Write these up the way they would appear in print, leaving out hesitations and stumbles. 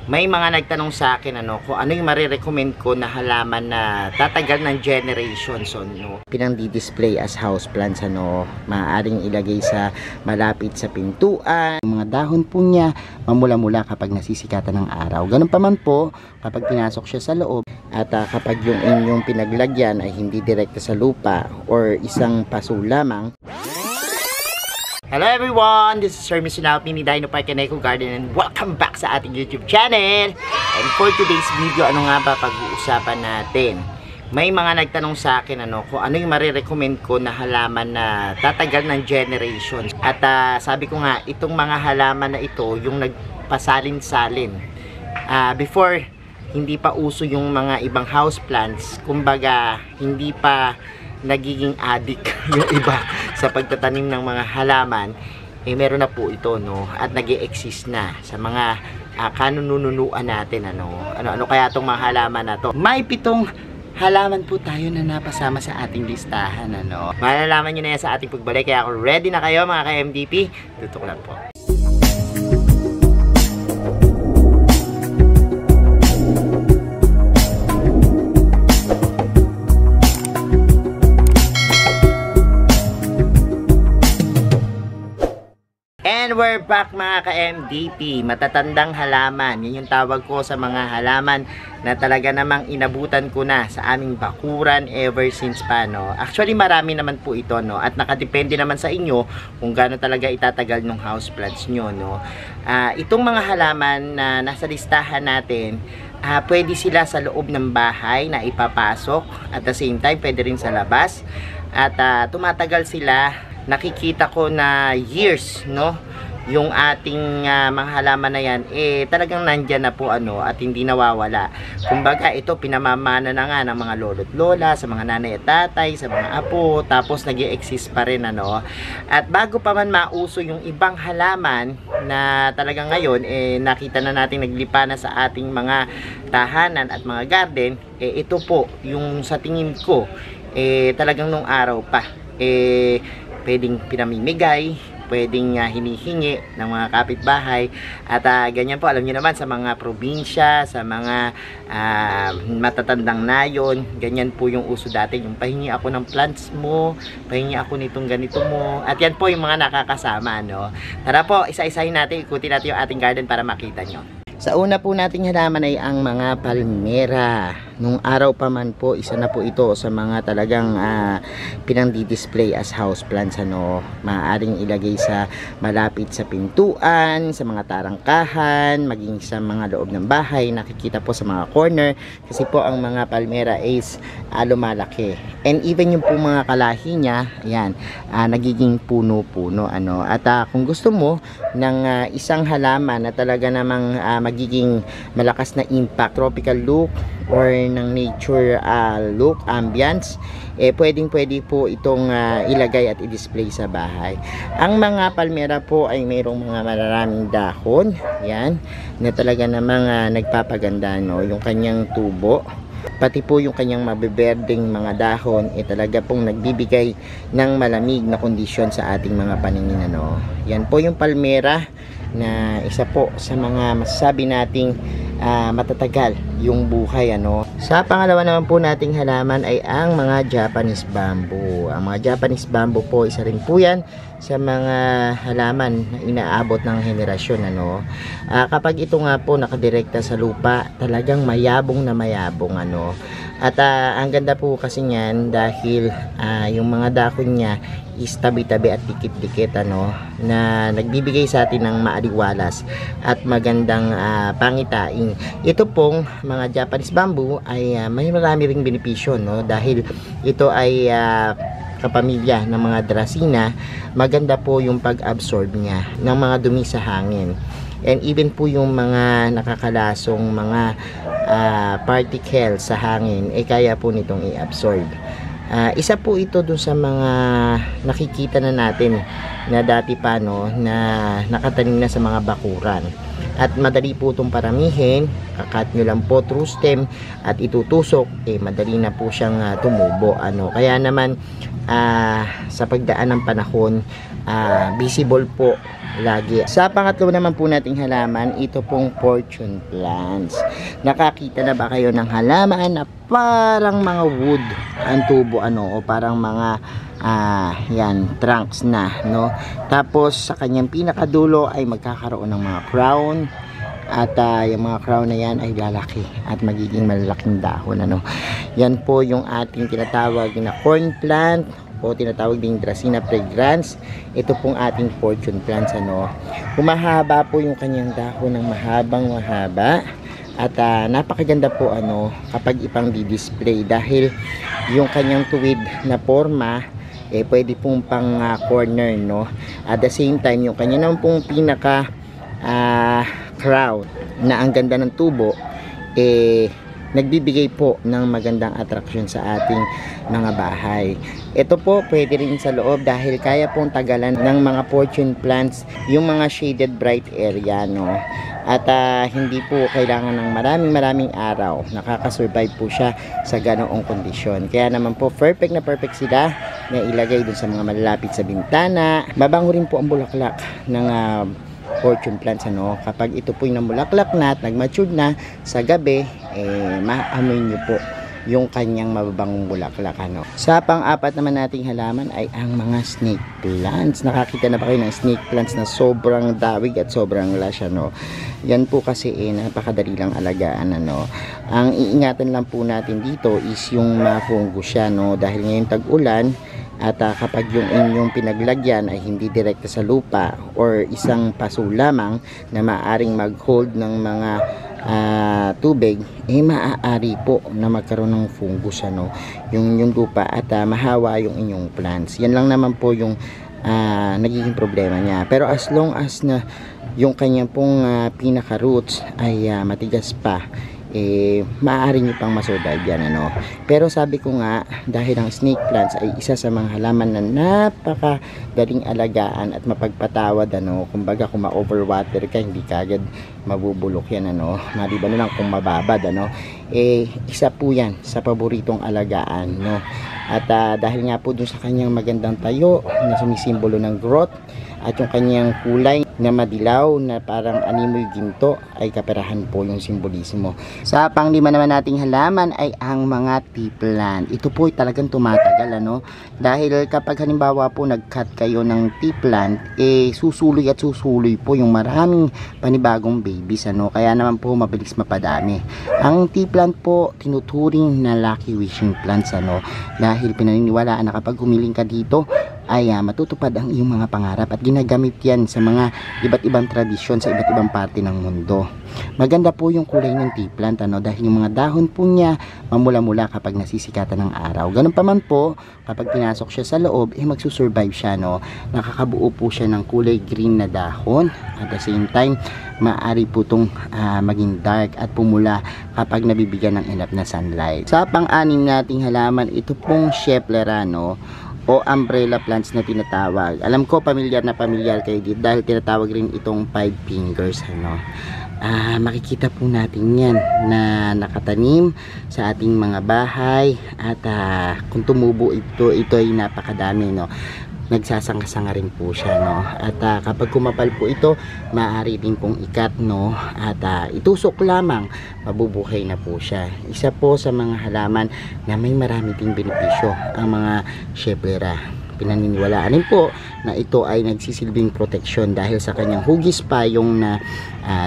May mga nagtanong sa akin kung ano yung marirecommend ko na halaman na tatagal ng generations. Pinang-display as houseplants, maaaring ilagay sa malapit sa pintuan. Yung mga dahon po niya mamula-mula kapag nasisikatan ng araw. Ganun pa man po kapag pinasok siya sa loob at kapag yung inyong pinaglagyan ay hindi direkta sa lupa or isang paso lamang. Hello everyone! This is Sir Misunalpi ni Dino Park and Eco Garden and welcome back sa ating YouTube channel! And for today's video, ano nga ba pag-uusapan natin? May mga nagtanong sa akin kung ano yung marirecommend ko na halaman na tatagal ng generations. At sabi ko nga, itong mga halaman na ito, yung nagpasalin-salin. Before, hindi pa uso yung mga ibang houseplants. Kumbaga, hindi pa nagiging addict yung iba sa pagtatanim ng mga halaman, meron na po ito, at nag-e-exist na sa mga kanununuan natin, ano kaya itong mga halaman na to. May 7 halaman po tayo na napasama sa ating listahan, malalaman nyo na yan sa ating pagbalik, kaya ako ready na kayo mga ka-MDP, tutok lang po. And we're back mga ka-MDP, matatandang halaman. Yan yung tawag ko sa mga halaman na talaga namang inabutan ko na sa aming bakuran ever since pa, Actually marami naman po ito, at nakadepende naman sa inyo kung gaano talaga itatagal ng houseplants nyo, Itong mga halaman na nasa listahan natin, pwede sila sa loob ng bahay na ipapasok, at the same time pwede rin sa labas, at tumatagal sila. Nakikita ko na years, yung ating mga halaman na yan, talagang nandyan na po, at hindi nawawala. Kumbaga, ito pinamamana na nga ng mga lolo't lola, sa mga nanay at tatay, sa mga apo, tapos nag-i-exist pa rin, At bago pa man mauso yung ibang halaman na talagang ngayon, nakita na natin naglipa na sa ating mga tahanan at mga garden, ito po, yung sa tingin ko, talagang nung araw pa, pwedeng pinamimigay, pwedeng hinihingi ng mga kapitbahay, at ganyan po, alam niyo naman sa mga probinsya, sa mga matatandang nayon, ganyan po yung uso dati, yung pahingi ako ng plants mo, pahingi ako nitong ganito mo, at yan po yung mga nakakasama, Tara po, isa-isahin natin, ikutin natin yung ating garden para makita nyo. Sa una po nating halaman ay ang mga palmera. Nung araw pa man po, isa na po ito sa mga talagang pinang-display as houseplants, maaaring ilagay sa malapit sa pintuan, sa mga tarangkahan, maging sa mga loob ng bahay, nakikita po sa mga corner, kasi po ang mga palmera is lumalaki. And even yung po mga kalahi niya, ayan, nagiging puno-puno, At kung gusto mo ng isang halaman na talaga namang magiging malakas na impact, tropical look, or ng nature look, ambience, pwede po itong ilagay at i-display sa bahay. Ang mga palmera po ay mayroong mga maraming dahon, yan, na talaga namang nagpapaganda, yung kanyang tubo, pati po yung kanyang mabiberdeng mga dahon, talaga pong nagbibigay ng malamig na kondisyon sa ating mga paningin, Yan po yung palmera na isa po sa mga masasabi nating matatagal yung buhay, Sa pangalawa naman po nating halaman ay ang mga Japanese bamboo. Ang mga Japanese bamboo po, isa rin po yan sa mga halaman na inaabot ng henerasyon, Kapag ito nga po nakadirekta sa lupa, talagang mayabong na mayabong, At ang ganda po kasi niyan dahil yung mga dahon niya is tabi-tabi at dikit-dikit, na nagbibigay sa atin ng maaliwalas at magandang pangitain. Ito pong mga Japanese bamboo ay may marami ring benepisyo, dahil ito ay kapamilya ng mga Dracena. Maganda po yung pag-absorb niya ng mga dumi sa hangin, and even po yung mga nakakalasong mga particles sa hangin, kaya po nitong i-absorb. Isa po ito dun sa mga nakikita na natin na dati pa, na nakatanim na sa mga bakuran, at madali po itong paramihin. Kakat nyo lang po through stem at itutusok, madali na po siyang tumubo, Kaya naman sa pagdaan ng panahon visible po lagi. Sa pangatlo naman po nating halaman, ito pong fortune plants. Nakakita na ba kayo ng halaman na parang mga wood ang tubo o parang mga yan, trunks na, no? Tapos sa kanyang pinakadulo ay magkakaroon ng mga crown. At yung mga crown na yan ay lalaki at magiging malalaking dahon, Yan po yung ating tinatawag na corn plant o tinatawag ding Dracena fragrans. Ito pong ating fortune plants, Humahaba po yung kanyang dahon ng mahaba. At napakaganda po kapag ipang di-display dahil yung kanyang tuwid na forma pwede pong pang corner, At the same time, yung kanya naman pong pinaka crown na ang ganda ng tubo nagbibigay po ng magandang attraction sa ating mga bahay. Ito po pwede rin sa loob dahil kaya pong tagalan ng mga fortune plants yung mga shaded bright area, At hindi po kailangan ng maraming araw. Nakaka-survive po siya sa ganoong kondisyon. Kaya naman po perfect na perfect sila na ilagay dun sa mga malalapit sa bintana. Mabango rin po ang bulaklak ng fortune plants, kapag ito po yung namulaklak na at nag-mature na sa gabi, maamoy nyo po yung kanyang mababangong bulaklak, Sa pang-apat naman nating halaman ay ang mga snake plants. Nakakita na ba kayo ng snake plants na sobrang dawig at sobrang lush, Yan po kasi napakadali lang alagaan, Ang iingatan lang po natin dito is yung ma-fungus siya, Dahil ngayon tag-ulan at kapag yung inyong pinaglagyan ay hindi direkta sa lupa or isang paso lamang na maaring mag-hold ng mga tubig, maaari po na magkaroon ng fungus, yung lupa at mahawa yung inyong plants. Yan lang naman po yung nagiging problema niya. Pero as long as na yung kanyang pong pinaka roots ay matigas pa, maaari nyo pang masurvive yan, Pero sabi ko nga, dahil ang snake plants ay isa sa mga halaman na napakadaling alagaan at mapagpatawad, kumbaga kung ma-overwater ka, hindi kagad mabubulok yan, maliban na lang kung mababad, isa po yan sa paboritong alagaan, At dahil nga po dun sa kanyang magandang tayo na sumisimbolo ng growth at yung kanyang kulay na madilaw na parang animoy ginto ay kaperahan po yung simbolismo. Sa panglima naman nating halaman ay ang mga tea plant. Ito po ay talagang tumatagal, Dahil kapag halimbawa po nag-cut kayo ng tea plant, susuloy at susuloy po yung maraming panibagong babies, Kaya naman po mabilis mapadami. Ang tea plant po tinuturing na lucky wishing plants, Dahil pinaniniwalaan na kapag humiling ka dito ay matutupad ang iyong mga pangarap at ginagamit yan sa mga iba't ibang tradisyon sa iba't ibang parte ng mundo. Maganda po yung kulay ng tea plant, dahil yung mga dahon po niya mamula-mula kapag nasisikatan ng araw. Ganun pa man po, kapag pinasok siya sa loob, magsusurvive siya, Nakakabuo po siya ng kulay green na dahon. At the same time, maaari po itong maging dark at pumula kapag nabibigyan ng enough na sunlight. Sa pang-anim nating halaman, ito pong Schefflera, o umbrella plants na tinatawag. Alam ko pamilyar na pamilyar kayo dito dahil tinatawag rin itong 5 fingers, makikita po natin yan na nakatanim sa ating mga bahay at kung tumubo ito ay napakadami, nagsasanga-sanga rin po siya, at kapag kumapal po ito, maaari din pong ikat, at itusok lamang, mabubuhay na po siya. Isa po sa mga halaman na may marami ding benepisyo ang mga Schefflera. Pinaniniwalaan din po na ito ay nagsisilbing proteksyon dahil sa kanyang hugis pa yung na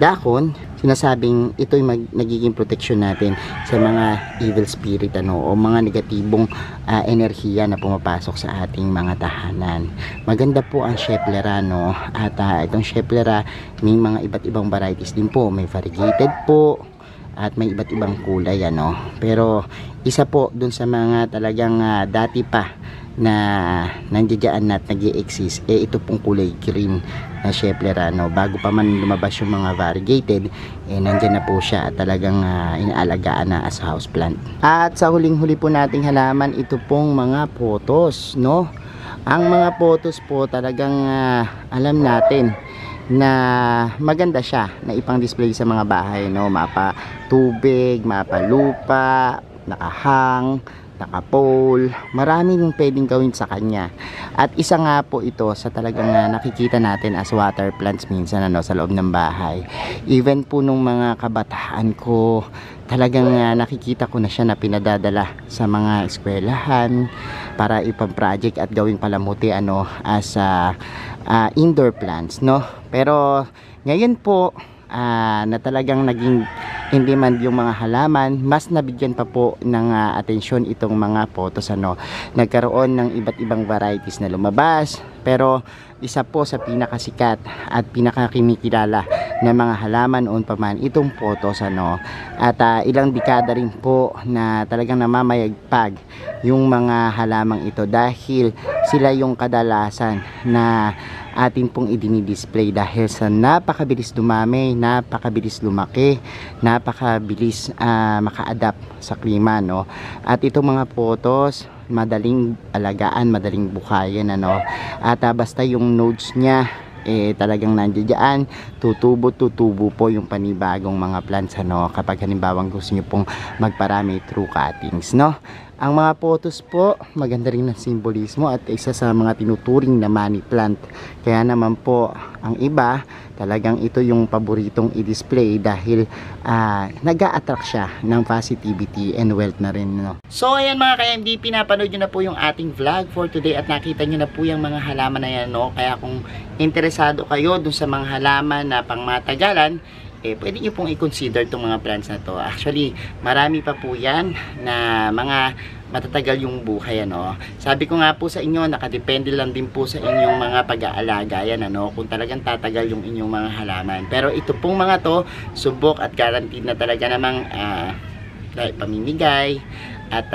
dahon. Sinasabing ito ay nagiging proteksyon natin sa mga evil spirit, o mga negatibong enerhiya na pumapasok sa ating mga tahanan. Maganda po ang Schefflera, at itong Schefflera may mga iba't ibang varieties din po. May variegated po at may iba't ibang kulay, pero isa po dun sa mga talagang dati pa na nandiyan at nag-i-exist, ito pong kulay green na Schefflera, bago pa man lumabas yung mga variegated, nandyan na po siya at talagang inaalagaan na as house plant. At sa huling-huli po nating halaman, ito pong mga potos, Ang mga potos po talagang alam natin na maganda siya na ipang display sa mga bahay, mapa tubig, mapa lupa, nakahang, naka-pole, maraming pwedeng gawin sa kanya. At isa nga po ito sa talagang nakikita natin as water plants minsan sa loob ng bahay. Even po nung mga kabataan ko, talagang nakikita ko na siya na pinadadala sa mga eskwelahan para ipang-project at gawing palamuti as indoor plants, no? Pero ngayon po na talagang naging in demand yung mga halaman, mas nabigyan pa po ng atensyon itong mga photos. Nagkaroon ng iba't ibang varieties na lumabas, pero isa po sa pinakasikat at pinakakinikilala na mga halaman noon pa man itong photos. At ilang dekada rin po na talagang namamayagpag yung mga halamang ito dahil sila yung kadalasan na atin pong idinidisplay dahil sa napakabilis dumami, napakabilis lumaki, napakabilis maka-adapt sa klima, At itong mga photos, madaling alagaan, madaling buhayin, At basta yung nodes niya talagang nandiyan, tutubo po yung panibagong mga plants, kapag halimbawa gusto niyo pong magparami through cuttings, Ang mga photos po, maganda rin ng simbolismo at isa sa mga tinuturing na money plant. Kaya naman po, ang iba, talagang ito yung paboritong i-display dahil nag-a-attract siya ng positivity and wealth na rin. So ayan mga ka-MDP, napanood nyo na po yung ating vlog for today at nakita nyo na po yung mga halaman na yan. Kaya kung interesado kayo dun sa mga halaman na pangmatagalan, pwede nyo pong i-consider itong mga plants na to. Actually, marami pa po yan na mga matatagal yung buhay, Sabi ko nga po sa inyo, nakadepende lang din po sa inyong mga pag-aalaga yan, kung talagang tatagal yung inyong mga halaman. Pero ito pong mga to, subok at guaranteed na talaga namang pamimigay at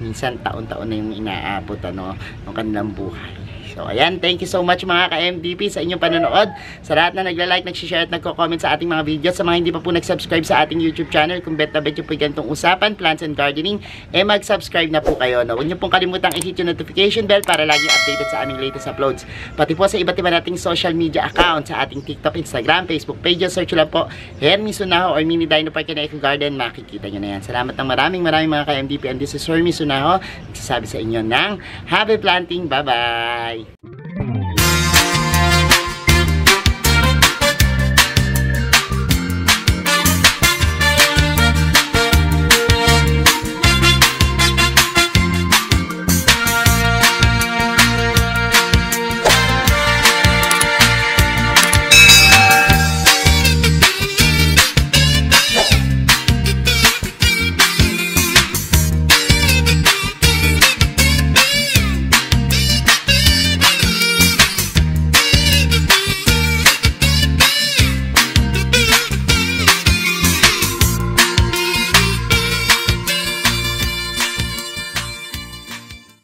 minsan taon-taon na yung inaabot, ng kanilang buhay. So, ayan, thank you so much mga ka-MDP sa inyong panonood. Sa lahat na nagla-like, nag-share at nagko-comment sa ating mga videos. Sa mga hindi pa po nag-subscribe sa ating YouTube channel, kung bet na bet yung po ganitong usapan, plants and gardening, mag-subscribe na po kayo. Huwag nyo pong kalimutang i-hit yung notification bell para laging updated sa aming latest uploads. Pati po sa iba't iba nating social media account, sa ating TikTok, Instagram, Facebook pages, search lang po Hermy Sunaho or Mini Dino Park and Eco Garden, makikita nyo na yan. Salamat ng maraming mga ka-MDP, and this is Hermy Sunaho, nagsasabi sa inyo ng happy planting. Bye-bye!